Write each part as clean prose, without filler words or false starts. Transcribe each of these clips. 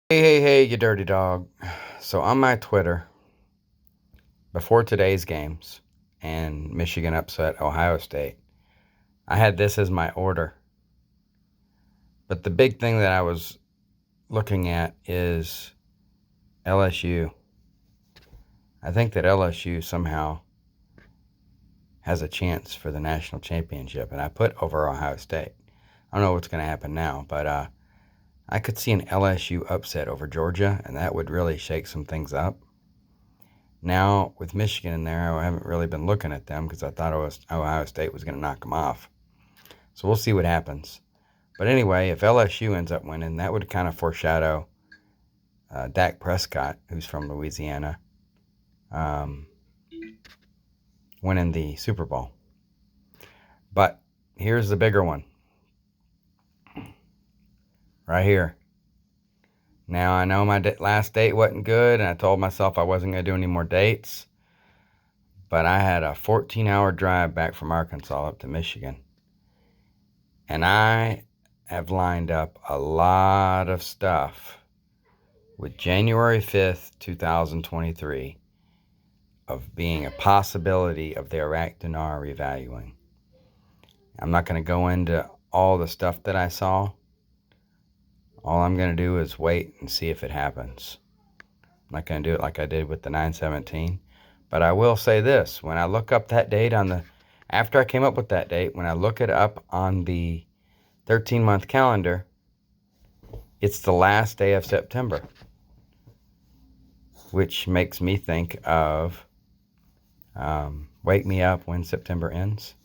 Hey, you dirty dog. So on my Twitter, before today's games and Michigan upset Ohio State, I had this as my order. But the big thing that I was looking at is LSU. I think that LSU somehow has a chance for the national championship, and I put over Ohio State. I don't know what's going to happen now, but I could see an LSU upset over Georgia, and that would really shake some things up. Now, with Michigan in there, I haven't really been looking at them because I thought Ohio State was going to knock them off. So we'll see what happens. But anyway, if LSU ends up winning, that would kind of foreshadow Dak Prescott, who's from Louisiana, winning the Super Bowl. But here's the bigger one. Right here. Now, I know my last date wasn't good, and I told myself I wasn't going to do any more dates. But I had a 14-hour drive back from Arkansas up to Michigan. And I have lined up a lot of stuff with January 5th, 2023, of being a possibility of the Iraq Dinar revaluing. I'm not going to go into all the stuff that I saw. All I'm going to do is wait and see if it happens. I'm not going to do it like I did with the 9/17. But I will say this. When I look up that date after I came up with that date, when I look it up on the 13-month calendar, it's the last day of September, which makes me think of Wake Me Up When September Ends.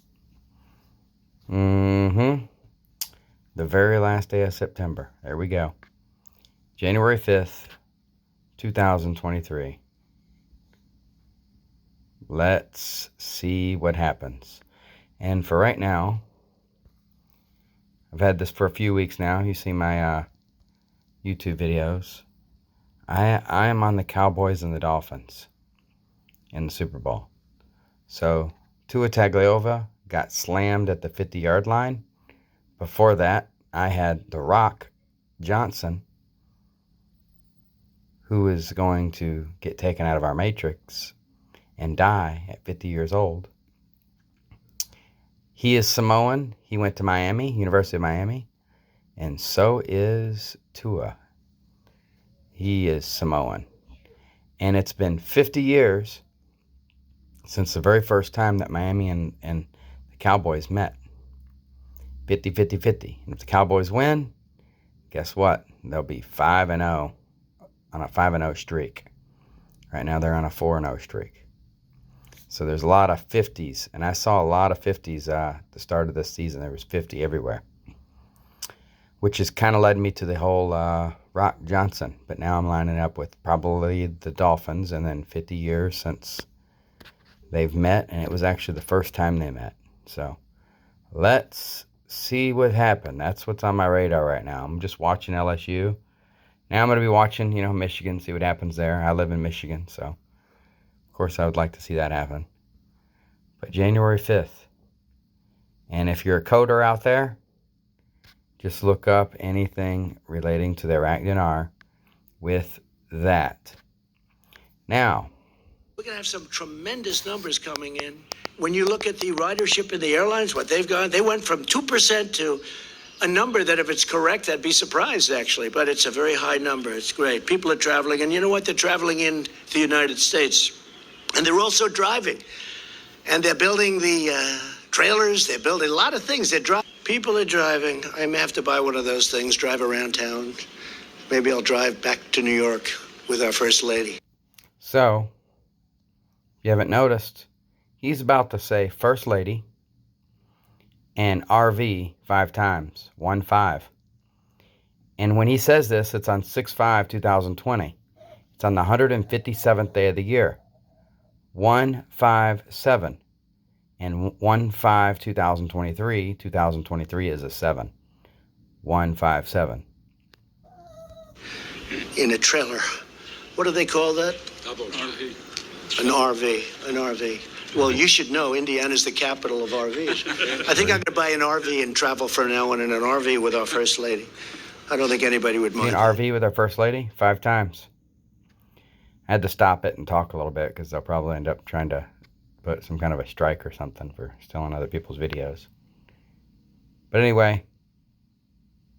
The very last day of September. There we go. January 5th, 2023. Let's see what happens. And for right now, I've had this for a few weeks now. You see my YouTube videos. I am on the Cowboys and the Dolphins in the Super Bowl. So Tua Tagovailoa got slammed at the 50-yard line. Before that, I had The Rock Johnson, who is going to get taken out of our matrix and die at 50 years old. He is Samoan. He went to Miami, University of Miami, and so is Tua. He is Samoan. And it's been 50 years since the very first time that Miami and the Cowboys met. 50-50-50. And if the Cowboys win, guess what? They'll be 5-0 on a 5-0 streak. Right now they're on a 4-0 streak. So there's a lot of 50s, and I saw a lot of 50s at the start of this season. There was 50 everywhere, which has kind of led me to the whole Rock Johnson. But now I'm lining up with probably the Dolphins, and then 50 years since they've met, and it was actually the first time they met. So let's see what happened. That's what's on my radar right now. I'm just watching LSU. Now I'm going to be watching, Michigan, see what happens there. I live in Michigan, so of course I would like to see that happen. But January 5th. And if you're a coder out there, just look up anything relating to the Iraq Dinar with that. Now, we're going to have some tremendous numbers coming in. When you look at the ridership in the airlines, what they've gone, they went from 2% to a number that if it's correct, I'd be surprised actually, but it's a very high number. It's great. People are traveling, and you know what? They're traveling in the United States, and they're also driving. And they're building the trailers. They're building a lot of things. People are driving. I may have to buy one of those things, drive around town. Maybe I'll drive back to New York with our First Lady. So, if you haven't noticed, he's about to say First Lady and RV 5 times. 1-5. And when he says this, it's on 6/5/2020. It's on the 157th day of the year. 157. And 1/5/2023. 2023 is a 7. 157. In a trailer. What do they call that? RV. An RV. An RV. Well, you should know Indiana's the capital of RVs. I think I'm going to buy an RV and travel from now on in an RV with our First Lady. I don't think anybody would mind. Dinar RV with our First Lady 5 times. I had to stop it and talk a little bit because they'll probably end up trying to put some kind of a strike or something for stealing other people's videos. But anyway,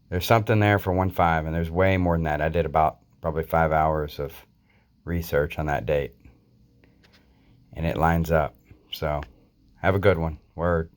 there's something there for 1.5, and there's way more than that. I did about probably 5 hours of research on that date, and it lines up. So have a good one. Word.